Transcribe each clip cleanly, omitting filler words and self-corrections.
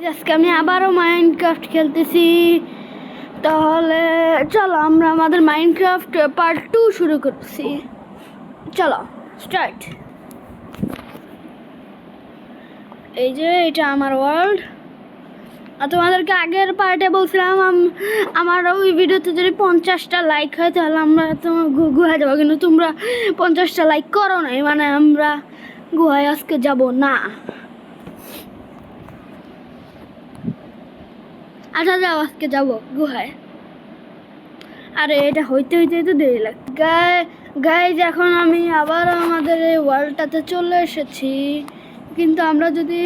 আজকে আমি আবারও মাইনক্রাফট খেলতেছি। তাহলে চলো আমরা আমাদের মাইনক্রাফট পার্ট 2 শুরু করছি। চলো স্টার্ট। এই যে এটা আমার ওয়ার্ল্ড। আর তোমাদেরকে আগের পার্টে বলছিলাম আমার ওই ভিডিওতে যদি 50টা লাইক হয় তাহলে আমরা তোমার গুহায় যাবো, কিন্তু তোমরা 50টা লাইক করো নাই, মানে আমরা গুহায় আজকে যাব না। আচ্ছা যাও, আজকে যাবো গুহায়। আরে এটা হইতে হইতে তো দেরি লাগে। গাইজ এখন আমি আবার আমাদের এই ওয়ার্ল্ডটাতে চলে এসেছি, কিন্তু আমরা যদি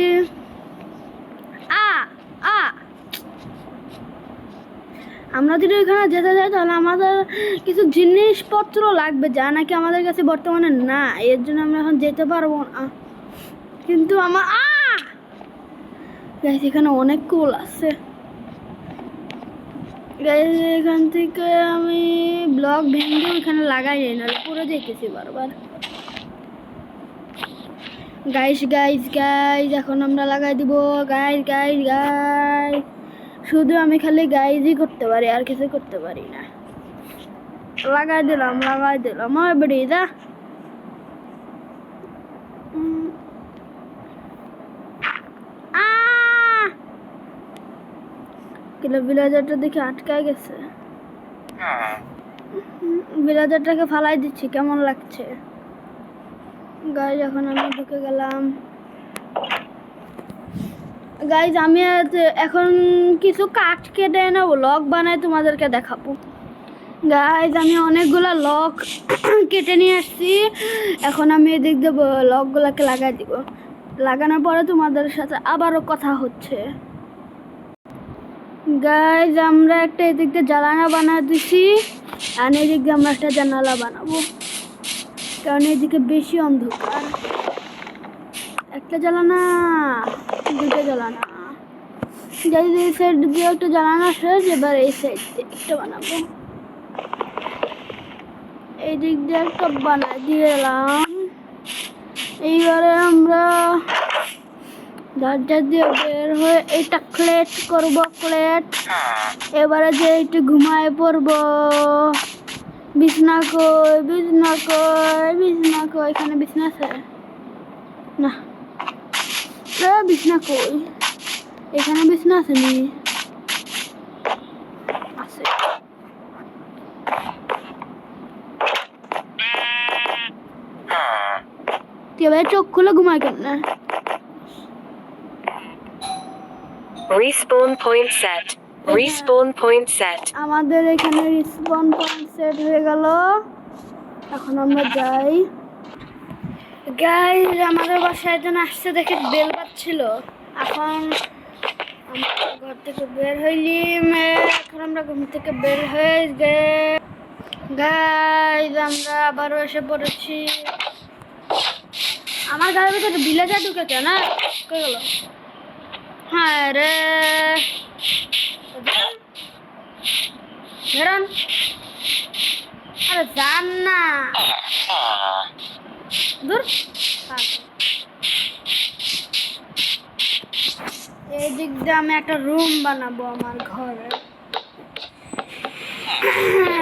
আমরা যদি ওইখানে যেতে যাই তাহলে আমাদের কিছু জিনিসপত্র লাগবে, যা নাকি আমাদের কাছে বর্তমানে না। এর জন্য আমরা এখন যেতে পারবো না। কিন্তু আমার গাইজ এখানে অনেক কুল আছে। এখান থেকে আমি ব্লক ভেঙে ওইখানে লাগাই যাই, না পুরো যেতেছি বারবার। গাইস এখন আমরা লাগাই দিব। গাইস শুধু আমি খালি গাইজই করতে পারি, আর কিছু করতে পারি না। লাগাই দিলাম বেরিয়ে ভিলেজারটা দেখে আটকায় গেছে। ভিলেজারটাকে ফালাই দিচ্ছি, কেমন লাগছে গাইজ? এখন আমি ঢুকে গেলাম। গাইজ আমি এখন কিছু কাঠ কেটে এনে লক বানাই তোমাদেরকে দেখাবো। গাইজ আমি অনেকগুলা লক কেটে নিয়ে আসছি। এখন আমি এদিক দিয়ে লকগুলাকে লাগাই দিব। লাগানোর পরে তোমাদের সাথে আবারও কথা হচ্ছে। গাইজ আমরা একটা এদিক দিয়ে জানালা বানা দিছি, আর এদিক দিয়ে আমরা একটা জানালা বানাবো, কারণ এদিকে বেশি অন্ধকার। একটা জ্বালানা, দুটো জ্বালানা। যাই এই সাইড দিয়ে একটা জ্বালানা শেষ, এবার এই সাইড দিয়ে একটা বানাবো। এই দিক দিয়ে একটা বানাই দিয়ে এলাম। এইবারে আমরা দরজা দিয়ে বের হয়ে এইটা ক্লেট করবো, ক্লেট। এবারে যে একটু ঘুমায় পড়বো। বিছনা কই এখানে বিছনা আছে না? বিছনা কই? এখানে বিছনা আছে নি? আছে। এবার চোখ খুলে ঘুমায় কেন? Respawn point set. আমাদের এখানে রিসপন পয়েন্ট সেট হয়ে গেল। এখন আমরা যাই। গাইজ আমাদের বাসায় একজন আসছে দেখে বেল বাজছিল। এখন আমরা ঘর থেকে বের হইলিম। এখন আমরা ঘুম থেকে বের হয়ে গাইজ আমরা আবারও এসে পড়েছি। আমার ঘরের ভিতরে ভিলেজার ঢুকেছে না? কে গেল? হ্যাঁ রে বেরোন। আরে যান না দূর। এই দিক দিয়ে আমি একটা রুম বানাবো আমার ঘরে।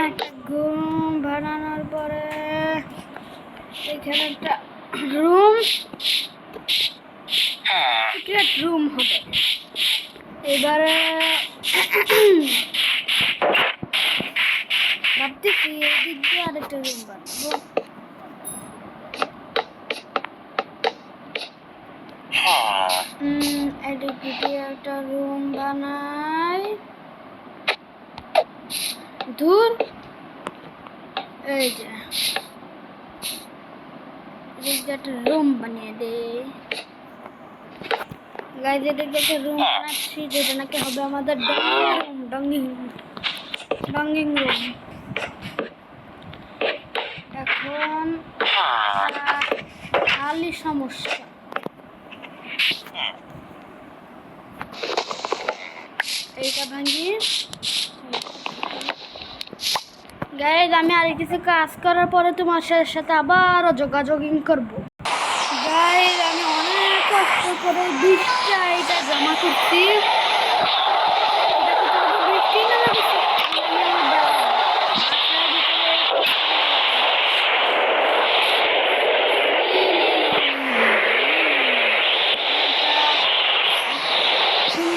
একটা রুম বানানোর পরে এখানে একটা সিক্রেট রুম হবে। এবারে ভাবতেছি এদিক দিয়ে আরেকটা রুম বানাবো। এদিক দিয়ে একটা রুম বানাই। ধুর, এই যে একটা রুম বানিয়ে দে। গাইজ এদিক দিয়ে একটা রুম বানাচ্ছি, যেটা নাকি হবে আমাদের ডঙ্গিং রুম। এখন খালি সমস্যা, এইটা ভাঙি। গাইজ আমি আর কিছু কাজ করার পরে তোমার সাথে আবার যোগাযোগিং করবো। গাইজ আমি অনেক কষ্ট করে 20টা এটা জমা করছি।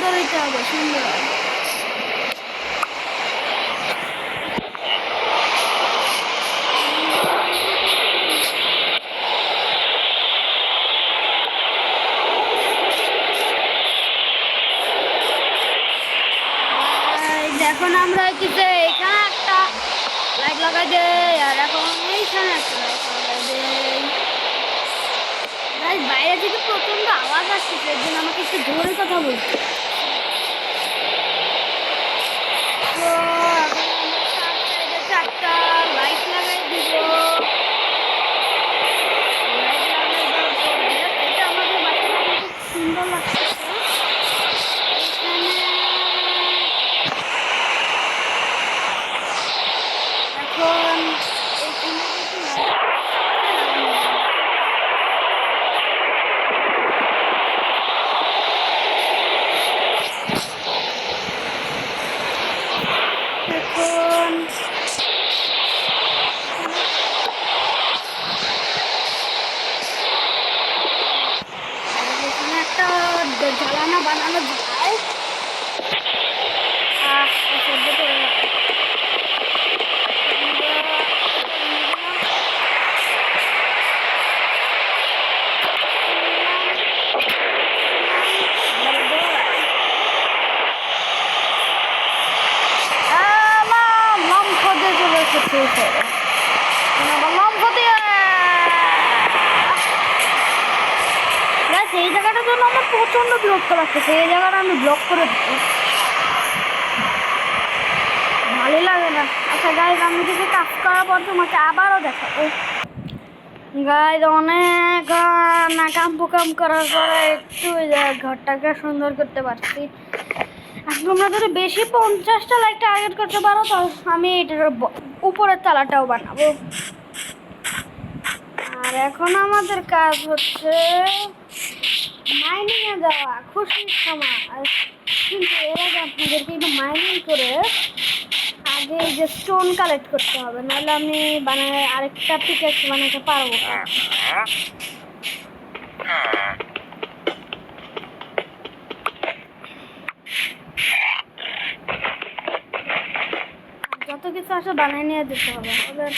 সুন্দর হইতে হবে, সুন্দর। এখন আমরা হচ্ছে এখানে একটা লাইট লাগাই দেই, আর এখন এইখানে একটা লাইট লাগাই দেই। বাইরে থেকে প্রচন্ড আওয়াজ আসছে, এর জন্য আমাকে একটু জোরে কথা বলতে। তো এখন আমরা চারটা লাইট লাগাই দিব। লাইট লাগাই দেওয়ার পরে এটা আমাদের বাসাটা খুব সুন্দর লাগতেছে। এখন একটা জ্বালানা বানানো যায়। সেই জায়গাটার জন্য আমার প্রচন্ড বিরক্ত লাগতেছে, এই জায়গাটা আমি ব্লক করে দেবো, ভালোই লাগে না। আচ্ছা গাইজ, আমি কিছু কাজ করার পর তোমাকে আবারও দেখাবো। গাইজ অনেক নাকাম পোকাম করার পরে একটু ঘরটাকে সুন্দর করতে পারছি। আর তোমরা যদি বেশি 50টা লাইক টার্গেট করতে পারো তো আমি এটার উপরের তালাটাও বানাবো। আর এখন আমাদের কাজ হচ্ছে মাইনিংয়ে যাওয়া, খুশির সময়। কিন্তু এর আগে আপনাদেরকে একটু মাইনিং করে আগে এই যে স্টোন কালেক্ট করতে হবে, নাহলে আমি আরেকটা পিকেক্স বানাতে পারবো না। যত কিছু আসে বানিয়ে নিয়ে যেতে হবে আমাদের।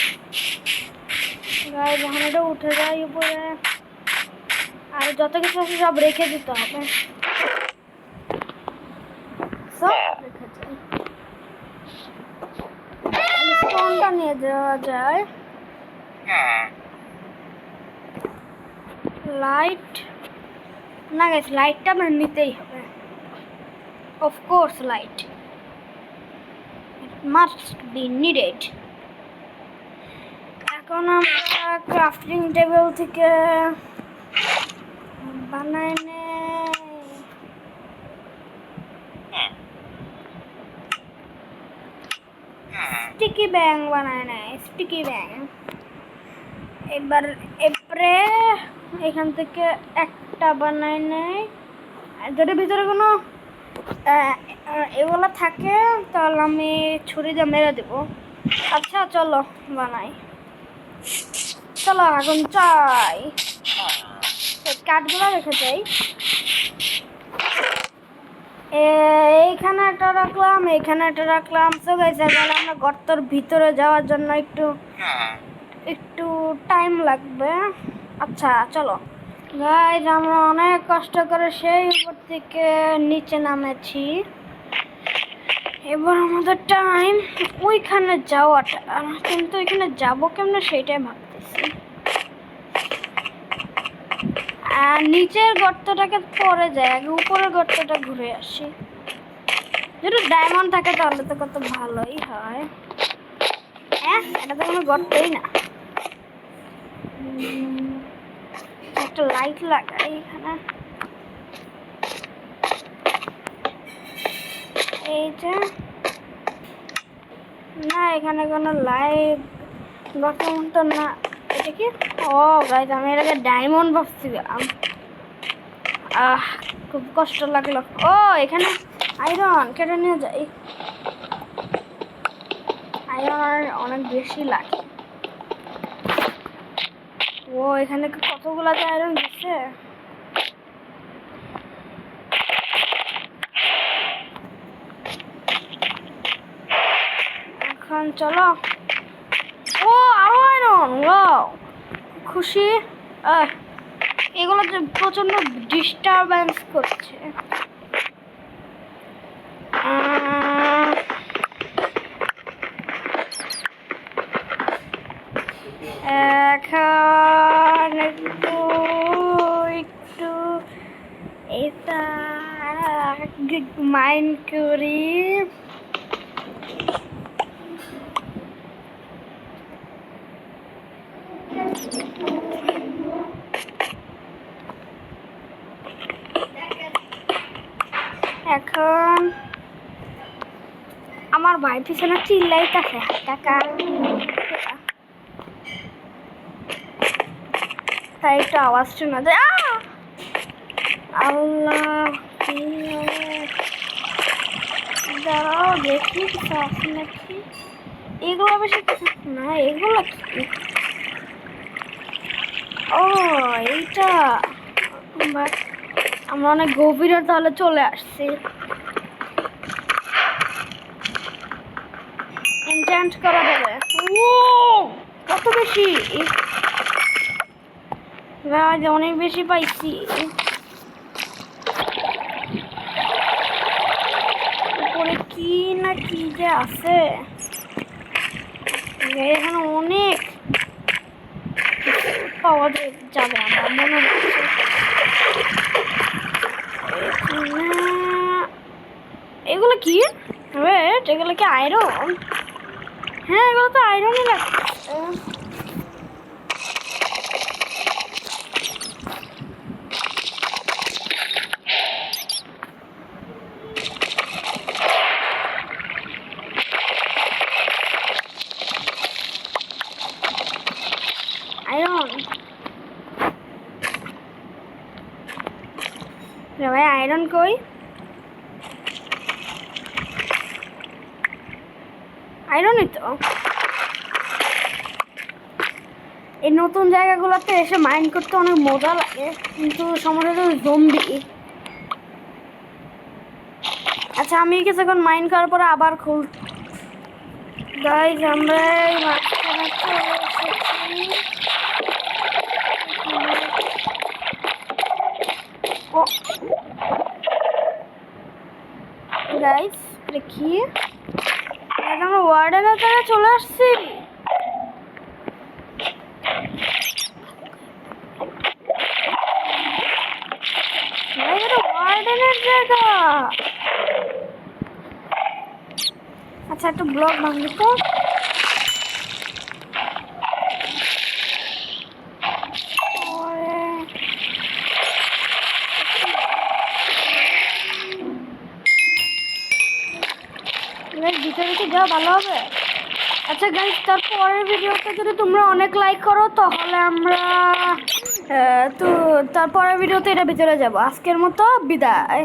গায়ে যখন এটা উঠে যায় উপরে, আর যত কিছু আছে সব রেখে দিতে হবে, সব রেখে যায়। স্টোনটা নিয়ে যাওয়া যায়। লাইট না গেছে, লাইটটা আমার নিতেই হবে, of course light must be needed. এখন আমরা ক্রাফটিং টেবিল থেকে বানাই স্টিকি ব্যাং বানায় নেয়, স্টিকি ব্যাং। এবার এরপরে এখান থেকে একটা বানায় নেয়, যদি ভিতরে কোনো এগুলো থাকে তাহলে আমি ছুরি দিয়ে মেরে দেবো। আচ্ছা চলো বানাই, চলো এখন চাই কাঠগুলো রেখে যাই। এইখানে একটা রাখলাম, এইখানে একটা রাখলাম। তো গাইস তাহলে আমরা গর্তর ভিতরে যাওয়ার জন্য একটু টাইম লাগবে। আচ্ছা চলো গাইস, আমরা অনেক কষ্ট করে সেই উপর থেকে নিচে নামেছি। এবার আমাদের টাইম ওইখানে যাওয়াটা, কিন্তু ওইখানে যাবো কেমনে সেটাই ভাবতেছি। আর নিচের গর্তটাকে পরে যায়, আগে উপরের গর্তটা ঘুরে আসি। যদি ডায়মন্ড থাকে তাহলে তো কত ভালোই হয়। হ্যাঁ, এটা তো কোনো গর্তই না। একটা লাইট লাগাই এখানে, এই যে না এখানে কোনো লাইট গর্ত না। এটা কি? ও গাইস, আমি এটাকে ডায়মন্ড ভাবছিলাম। খুব কষ্ট লাগলো। ও এখানে আয়রন কেটে নিয়ে যাই, আয়রন অনেক বেশি লাগে। ও এখানে কতগুলো আয়রন দিচ্ছে। চলো। ও আরো আয়রন, ওয়াও খুশি। এগুলো যে প্রচন্ড ডিস্টারবেন্স করছে। এখন একটু একটু এটা মাইন্ড করি। এখন আমার ভাই পিছনে চিল্লাইতেছে টাকা, তাই একটু আওয়াজ শোনা যায়। আল্লাহ, দাঁড়াও দেখি কিছু আছে নাকি। এগুলো বেশি কিছু না, এগুলো কি? ও এইটা, আমরা অনেক গভীরে তাহলে চলে আসছি। এনচ্যান্ট করা যাবে। ও কত বেশি, অনেক বেশি পাইছি। উপরে কি না কি যে আছে, এখানে অনেক পাওয়া যাবে আমার মনে হচ্ছে। এগুলো কি? ওয়েট, এগুলো কি আয়রন? হ্যাঁ এগুলো তো আয়রনই লাগছে। আয়রন, ভাই আয়রন কই? আয়রনই তো। এই নতুন জায়গাগুলোতে এসে মাইন্ড করতে অনেক মজা লাগে, কিন্তু সমস্যা হলো জম্বি। আচ্ছা আমি কিছুক্ষণ মাইন্ড করার পরে আবার খুল। গাইস আমরা এই মাঝখানে চলে এসেছি। গাইস দেখি, আমরা ওয়ার্ডেনের জায়গায় চলে আসছি। ওয়ার্ডেনের জায়গা। আচ্ছা একটু ব্লক ভাঙি তো। ভিতরে কি যাওয়া ভালো হবে? আচ্ছা গাইস, তারপরের ভিডিওতে যদি তোমরা অনেক লাইক করো তাহলে আমরা তো তারপরের ভিডিওতে এটা ভিতরে যাব। আজকের মতো বিদায়।